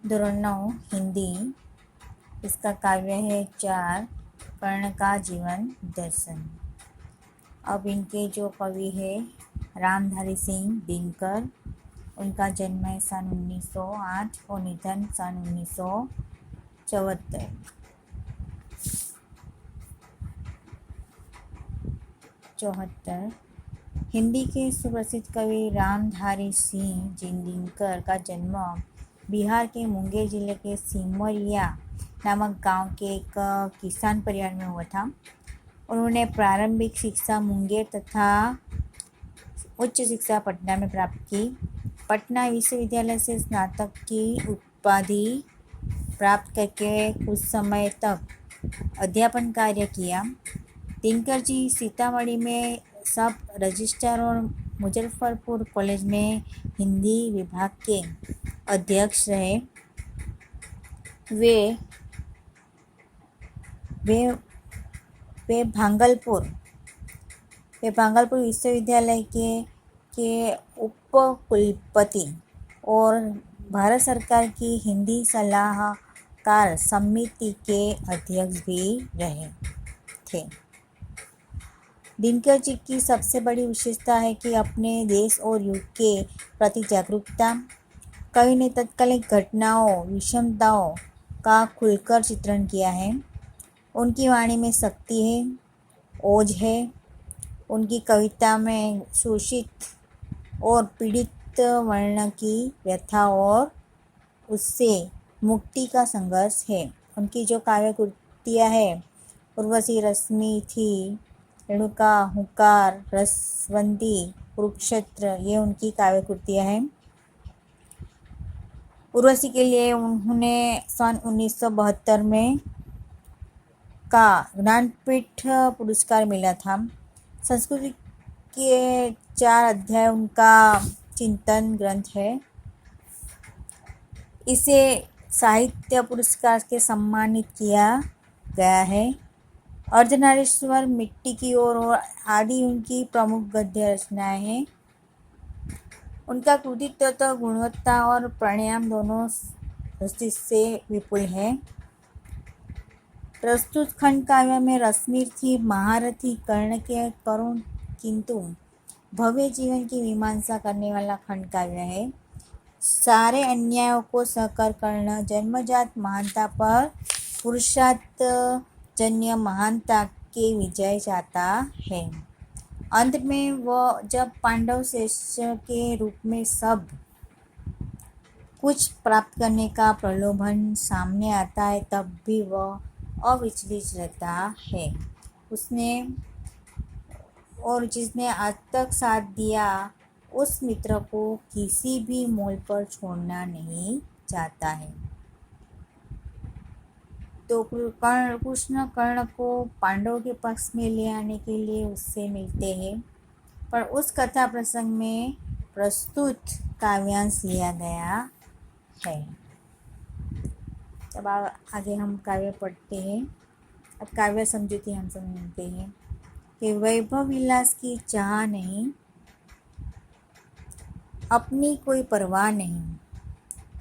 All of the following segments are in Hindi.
धोरण 9 हिंदी। इसका काव्य है 4 कर्ण का जीवन दर्शन। अब इनके जो कवि है रामधारी सिंह दिनकर, उनका जन्म है सन 1908 और निधन सन 1974। हिंदी के सुप्रसिद्ध कवि रामधारी सिंह दिनकर का जन्म बिहार के मुंगेर जिले के सिमरिया नामक गांव के एक किसान परिवार में हुआ था। उन्होंने प्रारंभिक शिक्षा मुंगेर तथा उच्च शिक्षा पटना में प्राप्त की। पटना विश्वविद्यालय से स्नातक की उपाधि प्राप्त करके कुछ समय तक अध्यापन कार्य किया। दिनकर जी सीतामढ़ी में सब रजिस्ट्रार और मुजफ्फरपुर कॉलेज में हिंदी विभाग के अध्यक्ष रहे। वे भागलपुर विश्वविद्यालय के उप कुलपति और भारत सरकार की हिंदी सलाहकार समिति के अध्यक्ष भी रहे थे। दिनकर जी की सबसे बड़ी विशेषता है कि अपने देश और युग के प्रति जागरूकता। कवि ने तत्कालीन घटनाओं विषमताओं का खुलकर चित्रण किया है। उनकी वाणी में शक्ति है, ओज है। उनकी कविता में शोषित और पीड़ित वर्ण की व्यथा और उससे मुक्ति का संघर्ष है। उनकी जो काव्य कृतियाँ है उर्वशी, रश्मि थी, रेणुका, हुंकार, रसवंती, कुरुक्षेत्र, ये उनकी काव्य कृतियाँ हैं। उर्वशी के लिए उन्होंने सन 1972 में का ज्ञानपीठ पुरस्कार मिला था। संस्कृत के 4 अध्याय उनका चिंतन ग्रंथ है। इसे साहित्य पुरस्कार से सम्मानित किया गया है। अर्धनारीश्वर, मिट्टी की ओर और आदि उनकी प्रमुख गद्य रचनाएं हैं। उनका कृतित्व तो गुणवत्ता और परिणाम दोनों दृष्टि से विपुल है। प्रस्तुत खंड काव्य में रश्मि थी महारथी कर्ण के करुण किंतु भव्य जीवन की मीमांसा करने वाला खंड काव्य है। सारे अन्यायों को सहकर कर्ण जन्मजात महानता पर पुरुषार्थ जन्य महानता के विजय चाहता है। अंत में वह जब पांडव श्रेष्ठ के रूप में सब कुछ प्राप्त करने का प्रलोभन सामने आता है तब भी वह अविचलित रहता है। उसने और जिसने आज तक साथ दिया उस मित्र को किसी भी मोल पर छोड़ना नहीं चाहता है। तो कृष्ण कर्ण को पांडवों के पक्ष में ले आने के लिए उससे मिलते हैं, पर उस कथा प्रसंग में प्रस्तुत काव्यांश लिया गया है। तब आगे हम काव्य पढ़ते हैं। अब काव्य समझूती हम समझते हैं कि वैभव विलास की चाह नहीं, अपनी कोई परवाह नहीं,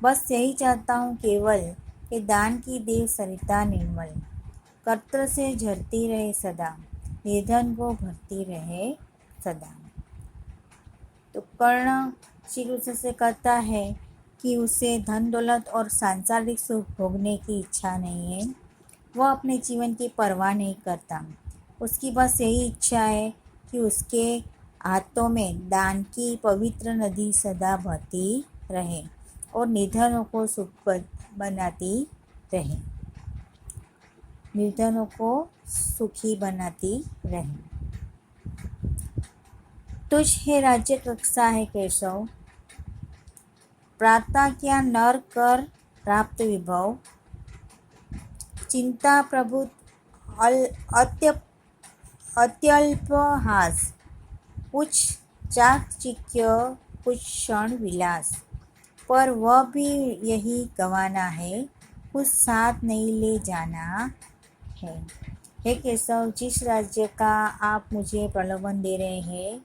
बस यही चाहता हूँ केवल कि दान की देव सरिता निर्मल कर्त्र से झरती रहे सदा, निर्धन को भरती रहे सदा। तो कर्ण श्री कृष्ण से कहता है कि उसे धन दौलत और सांसारिक सुख भोगने की इच्छा नहीं है। वह अपने जीवन की परवाह नहीं करता। उसकी बस यही इच्छा है कि उसके हाथों में दान की पवित्र नदी सदा बहती रहे और निर्धनों को सुख बनाती रहे, निर्धनों को सुखी बनाती रहे। तुझ है राज्य कक्षा है केशव, प्राता क्या नर कर प्राप्त विभव, चिंता प्रभु अत्यल्प हास, कुछ चाकचिक्य कुछ क्षण विलास, पर वह भी यही गंवाना है, कुछ साथ नहीं ले जाना है। हे केशव, जिस राज्य का आप मुझे प्रलोभन दे रहे हैं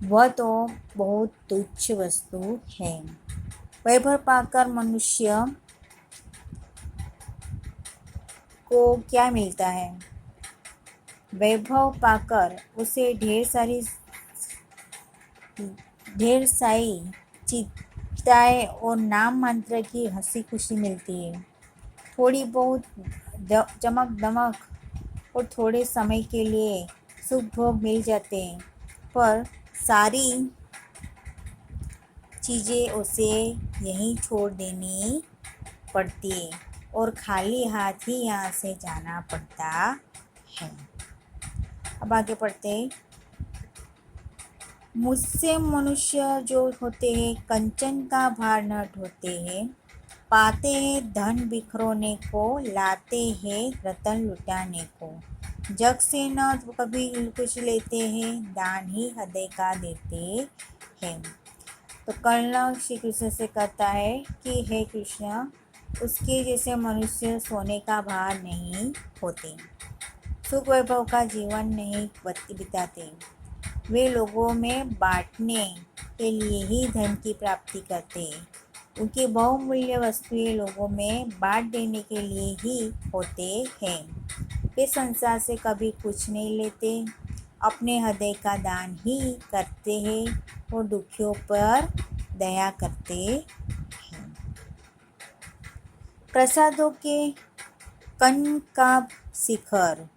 वह तो बहुत तुच्छ वस्तु है। वैभव पाकर मनुष्य को क्या मिलता है? वैभव पाकर उसे ढेर सारी चिंताएं और नाम मात्र की हंसी खुशी मिलती है। थोड़ी बहुत चमक दमक और थोड़े समय के लिए सुख भोग मिल जाते हैं, पर सारी चीज़ें उसे यहीं छोड़ देनी पड़ती है और खाली हाथ ही यहाँ से जाना पड़ता है। अब आगे पढ़ते हैं। मुझसे मनुष्य जो होते हैं कंचन का भार न ढोते हैं, पाते हैं धन बिखरोने को, लाते हैं रतन लुटाने को, जग से न कभी कुछ लेते हैं, दान ही हृदय का देते हैं। तो कर्ण श्री कृष्ण से कहता है कि हे कृष्ण, उसके जैसे मनुष्य सोने का भार नहीं होते, सुख वैभव का जीवन नहीं बिताते। वे लोगों में बांटने के लिए ही धन की प्राप्ति करते हैं। उनकी बहुमूल्य वस्तुएं लोगों में बांट देने के लिए ही होते हैं। वे संसार से कभी कुछ नहीं लेते, अपने हृदय का दान ही करते हैं और दुखियों पर दया करते हैं। प्रसादों के कण का शिखर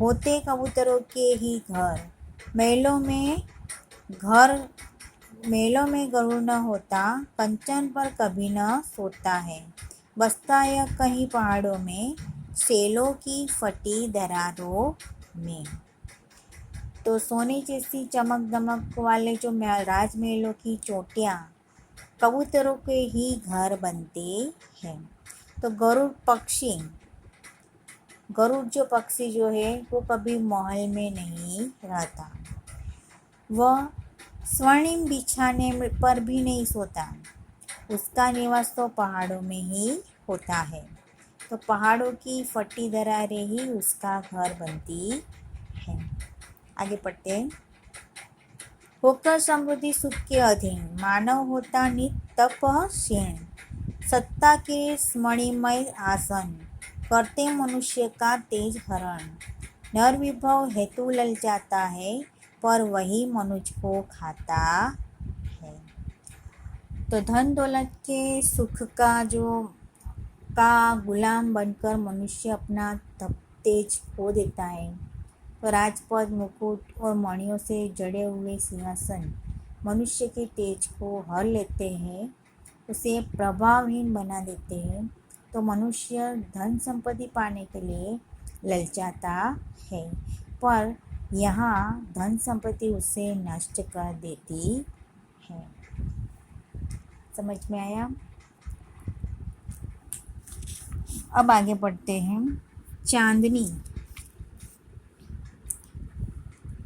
होते कबूतरों के ही घर, महलों में गरुड़ न होता, कंचन पर कभी न सोता है, बसता यह कहीं पहाड़ों में, सेलों की फटी दरारों में। तो सोने जैसी चमक दमक वाले जो राजमहलों की चोटियाँ कबूतरों के ही घर बनते हैं। तो गरुड़ जो पक्षी जो है वो कभी महल में नहीं रहता, वह स्वर्णिम बिछाने पर भी नहीं सोता, उसका निवास तो पहाड़ों में ही होता है। तो पहाड़ों की फटी दरारें ही उसका घर बनती हैं। आगे पढ़ते हैं। होकर समृद्धि सुख के अधीन, मानव होता नित तपस्वीन, सत्ता के स्मरणिमय आसन, करते मनुष्य का तेज हरण, नर विभव हेतु ललचाता है, पर वही मनुष्य को खाता है। तो धन दौलत के सुख का गुलाम बनकर मनुष्य अपना तेज खो देता है। तो राजपद, मुकुट और मणियों से जड़े हुए सिंहासन मनुष्य के तेज को हर लेते हैं, उसे प्रभावहीन बना देते हैं। तो मनुष्य धन संपत्ति पाने के लिए ललचाता है, पर यहाँ धन संपत्ति उसे नष्ट कर देती है। समझ में आया? अब आगे पढ़ते हैं।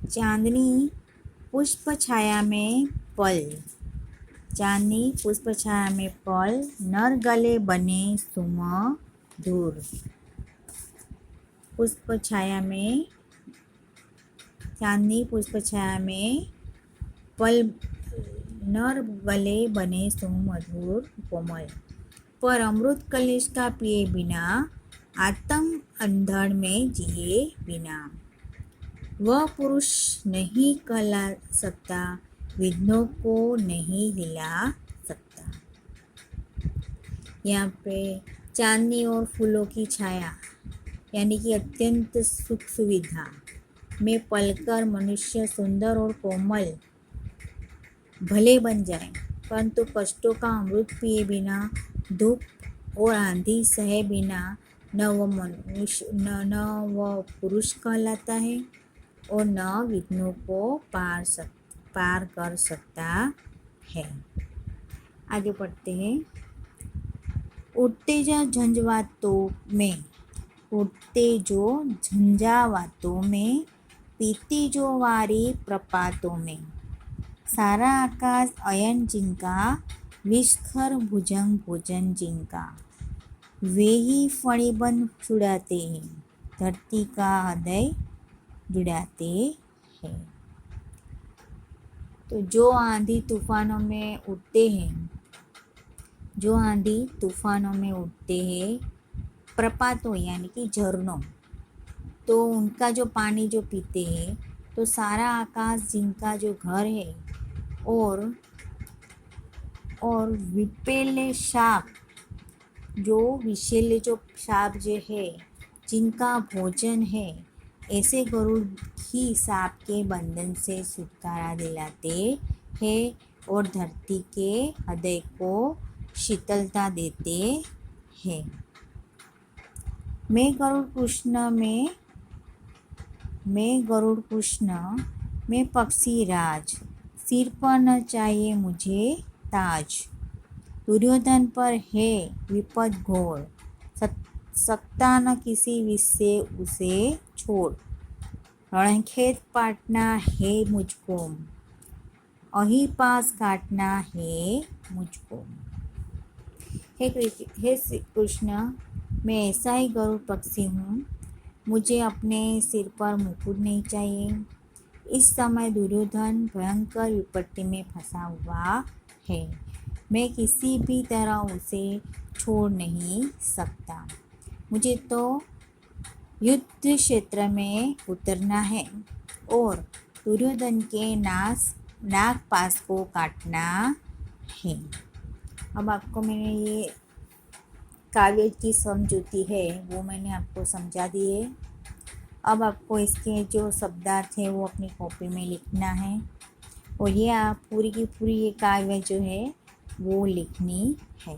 चांदनी पुष्प छाया में पल, चांदनी पुष्प छाया में पल, नर गले बने सुमधुर। चांदनी पुष्प छाया में पल, नर गले बने सुमधुर कोमल, पर अमृत कलेश का पिए बिना, आत्म अंधड़ में जिए बिना, वह पुरुष नहीं कहला सकता, विघ्नों को नहीं हिला सकता। यहाँ पे चांदनी और फूलों की छाया यानी कि अत्यंत सुख सुविधा में पलकर मनुष्य सुंदर और कोमल भले बन जाए, परंतु कष्टों का अमृत पिए बिना, धूप और आंधी सहे बिना न वह पुरुष कहलाता है और न विघ्नों को पार कर सकता है। आगे पढ़ते हैं। उठते जो झंझावातों में, पीती जो वारी प्रपातों में, सारा आकाश अयन जिनका, विषखर भुजंग भोजन जिनका, वे ही फणिबंध छुड़ाते हैं, धरती का हृदय जुड़ाते हैं। तो जो आंधी तूफानों में उठते हैं जो आंधी तूफानों में उठते हैं, प्रपातों यानी कि झरनों, तो उनका जो पानी जो पीते हैं, तो सारा आकाश जिनका जो घर है, और विपेले शाप, जो विषैले जो साप जो है जिनका भोजन है, ऐसे गरुड़ ही सांप के बंधन से छुटकारा दिलाते हैं और धरती के हृदय को शीतलता देते हैं। मैं गरुड़ कृष्ण मैं पक्षी राज, सिर पर न चाहिए मुझे ताज। दुर्योधन पर है विपद घोर, सकता न किसी विष से उसे छोड़। रणखेत पाटना है मुझको, अही पास काटना है मुझको। हे श्री कृष्ण, मैं ऐसा ही गरुड़ पक्षी हूँ, मुझे अपने सिर पर मुकुट नहीं चाहिए। इस समय दुर्योधन भयंकर विपत्ति में फंसा हुआ है, मैं किसी भी तरह उसे छोड़ नहीं सकता। मुझे तो युद्ध क्षेत्र में उतरना है और दुर्योधन के नागपाश को काटना है। अब आपको मैंने ये काव्य की समझौती है वो मैंने आपको समझा दी है। अब आपको इसके जो शब्दार्थ है वो अपनी कॉपी में लिखना है, और ये आप पूरी की पूरी ये काव्य जो है वो लिखनी है।